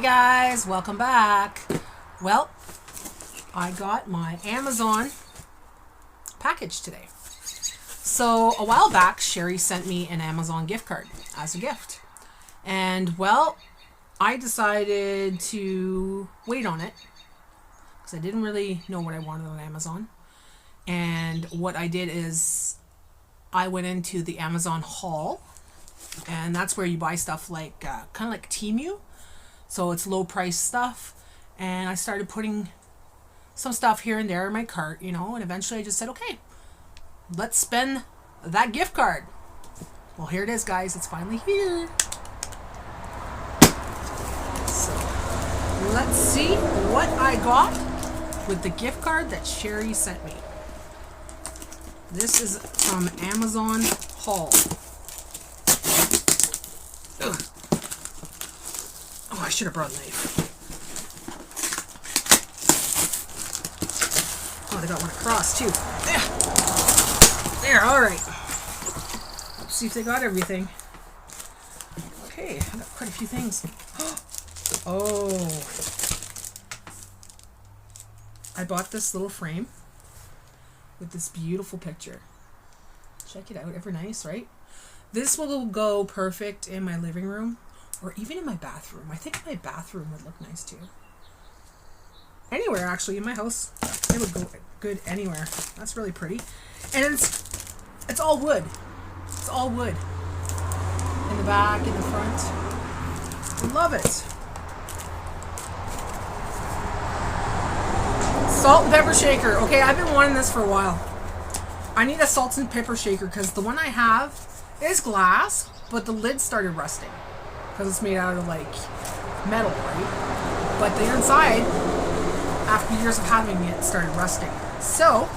guys, welcome back. Well, I got my Amazon package today. So a while back, Sherry sent me an Amazon gift card as a gift. And well, I decided to wait on it because I didn't really know what I wanted on Amazon. And what I did is I went into the Amazon haul, and that's where you buy stuff like kind of like Temu. So it's low price stuff. And I started putting some stuff here and there in my cart, you know, and eventually I just said, okay, let's spend that gift card. Well, here it is, guys. It's finally here. So let's see what I got with the gift card that Sherry sent me. This is from Amazon haul. Ugh. Oh, I should have brought a knife. Oh, they got one across too. There, all right. Let's see if they got everything. Okay, I got quite a few things. Oh. I bought this little frame with this beautiful picture. Check it out, ever nice, right? This will go perfect in my living room or even in my bathroom. I think my bathroom would look nice too. Anywhere, actually, in my house. It would go good anywhere. That's really pretty. And it's all wood. It's all wood. In the back, in the front. I love it. Salt and pepper shaker. Okay, I've been wanting this for a while. I need a salt and pepper shaker because the one I have is glass, but the lid started rusting. Because it's made out of like metal, right? But the inside, after years of having it, started rusting. So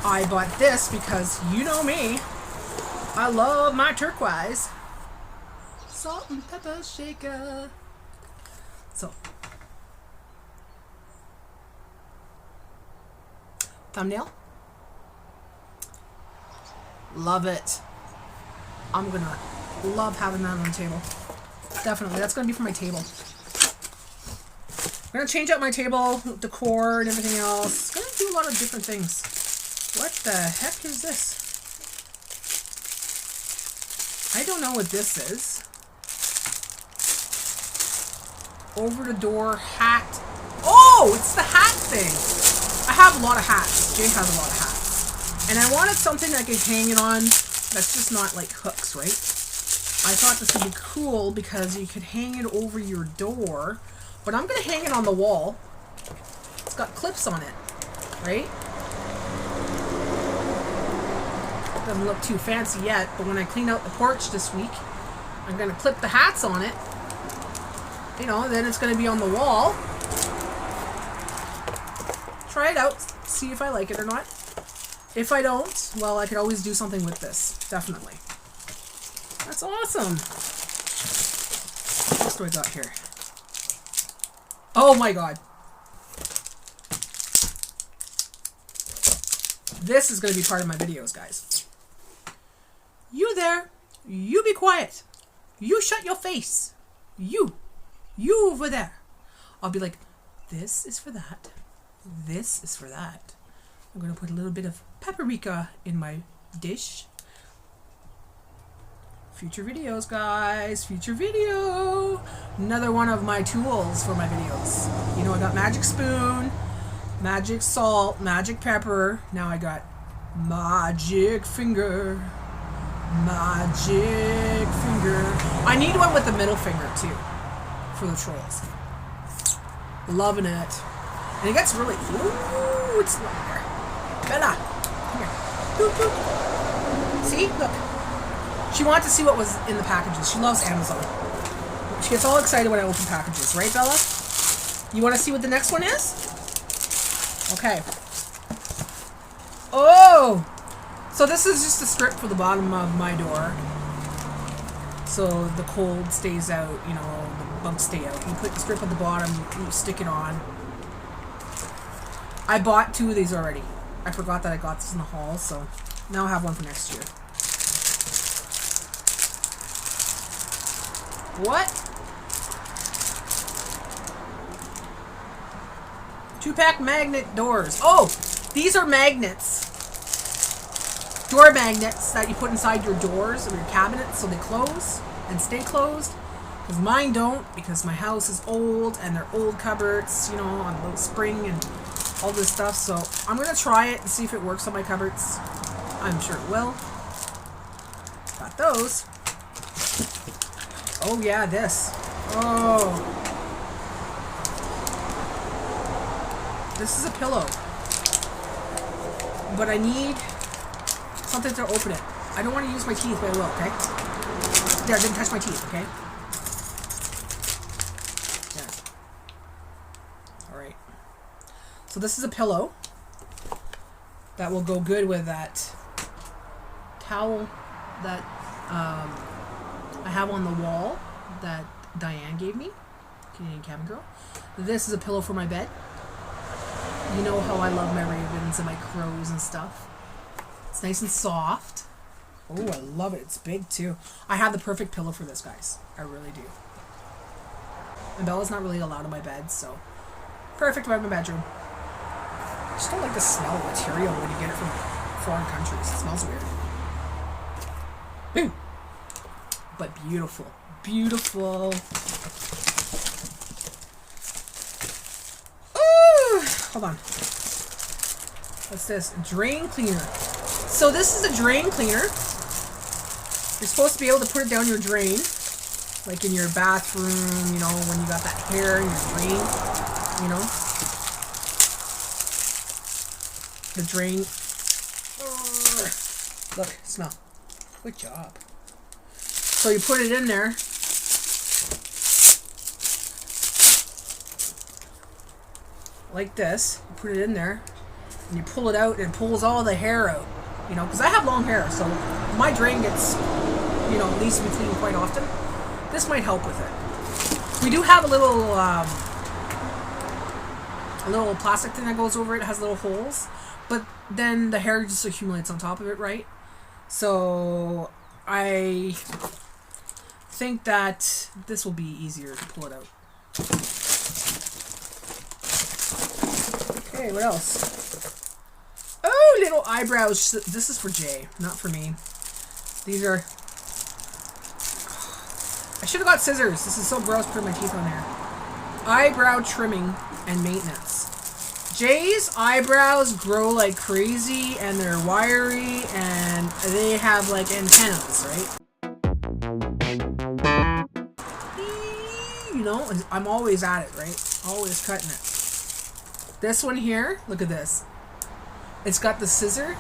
I bought this because you know me, I love my turquoise salt and pepper shaker. So thumbnail, love it. I'm gonna love having that on the table. Definitely, that's gonna be for my table. I'm gonna change out my table decor and everything else. Gonna do a lot of different things. What the heck is this? I don't know what this is. Over the door hat. Oh, it's the hat thing. I have a lot of hats. Jay has a lot of hats. And I wanted something I could hang it on that's just not like hooks, right? I thought this would be cool because you could hang it over your door. But I'm going to hang it on the wall. It's got clips on it, right? Doesn't look too fancy yet, but when I clean out the porch this week, I'm going to clip the hats on it. You know, then it's going to be on the wall. Try it out, see if I like it or not. If I don't, well, I could always do something with this, definitely. That's awesome. What else do I got here? Oh my god. This is going to be part of my videos, guys. You there. You be quiet. You shut your face. You over there. I'll be like, this is for that. This is for that. I'm going to put a little bit of paprika in my dish. Future videos, guys. Future video. Another one of my tools for my videos. You know, I got magic spoon, magic salt, magic pepper. Now I got magic finger. Magic finger. I need one with the middle finger, too, for the trolls. Loving it. And it gets really... Ooh, it's not there. Bella, come here. Boop, boop. See? Look. She wanted to see what was in the packages. She loves Amazon. She gets all excited when I open packages. Right, Bella? You want to see what the next one is? Okay. Oh! So this is just a strip for the bottom of my door. So the cold stays out, you know, the bugs stay out. You put the strip at the bottom, you stick it on. I bought 2 of these already. I forgot that I got this in the haul, so now I have one for next year. What 2-pack magnet doors. Oh, these are magnets. Door magnets that you put inside your doors or your cabinets so they close and stay closed. Because mine don't, because my house is old and they're old cupboards, you know, on a little spring and all this stuff. So I'm going to try it and see if it works on my cupboards. I'm sure it will. Got those. Oh yeah, this. Oh. This is a pillow. But I need something to open it. I don't want to use my teeth, but I will, okay? There, I didn't touch my teeth, okay? There. Alright. So this is a pillow that will go good with that towel that I have on the wall that Diane gave me. Canadian Cabin Girl. This is a pillow for my bed. You know how I love my ravens and my crows and stuff. It's nice and soft. Oh, I love it. It's big too. I have the perfect pillow for this, guys. I really do. And Bella's not really allowed in my bed, so perfect for my bedroom. I just don't like the smell of material when you get it from foreign countries. It smells weird. Boom. But beautiful. Beautiful. Ooh, hold on. What's this? Drain cleaner. So this is a drain cleaner. You're supposed to be able to put it down your drain. Like in your bathroom, you know, when you got that hair in your drain, you know. The drain. Look, smell. Good job. So you put it in there. Like this. You put it in there. And you pull it out and it pulls all the hair out. You know, because I have long hair, so my drain gets, you know, needs to be cleaned quite often. This might help with it. We do have a little plastic thing that goes over it. It has little holes. But then the hair just accumulates on top of it, right? So I think that this will be easier to pull it out. Okay, what else? Oh, little eyebrows. This is for Jay, not for me. These are... I should have got scissors. This is so gross putting my teeth on there. Eyebrow trimming and maintenance. Jay's eyebrows grow like crazy and they're wiry and they have like antennas, right? You know, I'm always at it, right? Always cutting it. This one here, look at this. It's got the scissor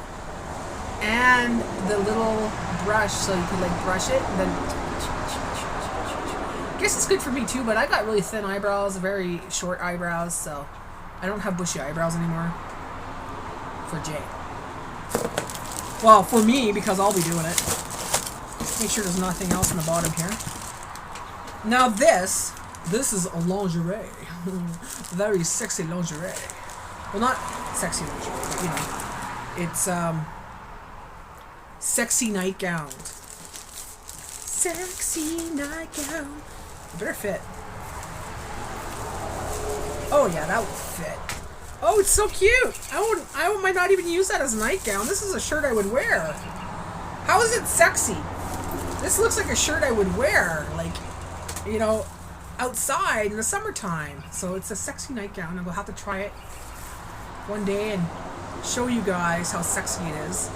and the little brush so you can like brush it and then I guess it's good for me too, but I got really thin eyebrows, very short eyebrows, so I don't have bushy eyebrows anymore. For Jay. Well, for me, because I'll be doing it. Make sure there's nothing else in the bottom here. Now this is a lingerie. Very sexy lingerie. Well, not sexy lingerie, but you know. It's, sexy nightgown. Sexy nightgown. It better fit. Oh yeah, that would fit. Oh, it's so cute. I might not even use that as a nightgown. This is a shirt I would wear. How is it sexy? This looks like a shirt I would wear, like, you know, outside in the summertime. So it's a sexy nightgown. I'll have to try it one day and show you guys how sexy it is.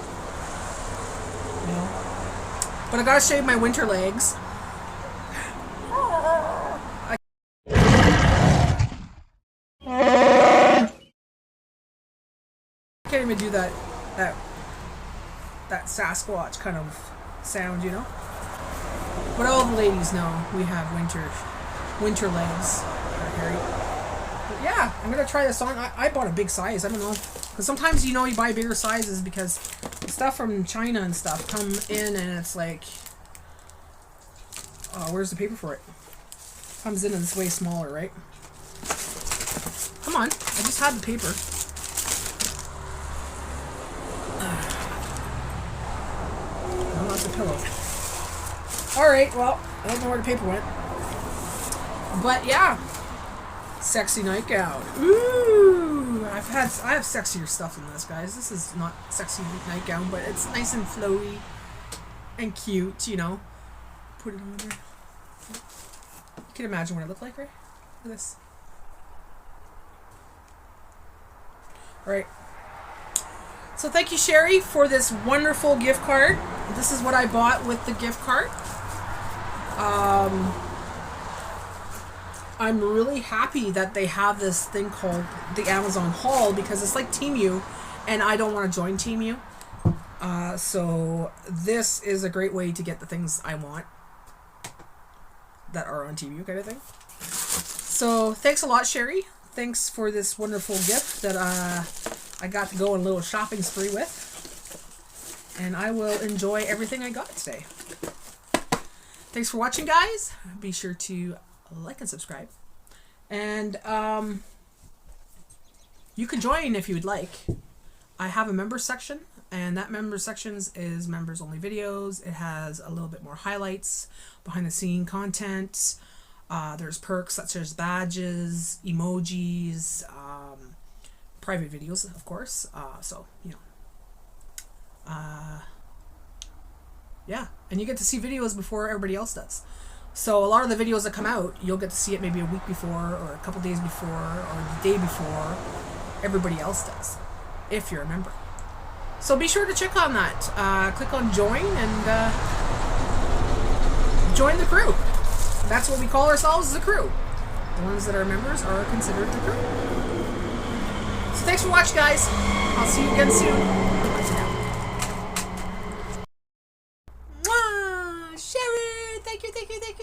You know? But I gotta shave my winter legs. I can't even do that Sasquatch kind of sound, you know. But all the ladies know we have winter legs. But yeah, I'm gonna try this on. I bought a big size. I don't know, because sometimes you know you buy bigger sizes because stuff from China and stuff come in and it's like, oh, where's the paper for it? Comes in and it's way smaller, right? Come on, I just had the paper. No, that's a pillow. Alright, well, I don't know where the paper went. But yeah, sexy nightgown. Ooh! I have sexier stuff than this, guys. This is not sexy nightgown, but it's nice and flowy and cute, you know. Put it on there. You can imagine what it looked like, right? Look at this. All right. So thank you, Sherry, for this wonderful gift card. This is what I bought with the gift card. I'm really happy that they have this thing called the Amazon Haul, because it's like Temu, and I don't want to join Temu. So this is a great way to get the things I want that are on Temu, kind of thing. So thanks a lot, Sherry. Thanks for this wonderful gift that I got to go on a little shopping spree with. And I will enjoy everything I got today. Thanks for watching, guys. Be sure to like and subscribe. And you can join if you would like. I have a member section, and that member section is members only videos. It has a little bit more highlights, behind the scene content. There's perks such as badges, emojis, private videos, of course. So, you know. Yeah, and you get to see videos before everybody else does. So a lot of the videos that come out, you'll get to see it maybe a week before, or a couple days before, or the day before everybody else does, if you're a member. So be sure to check on that. Click on join and join the crew. That's what we call ourselves, the crew. The ones that are members are considered the crew. So thanks for watching, guys. I'll see you again soon. Bye for now. Mwah! Sherry! Thank you, thank you, thank you.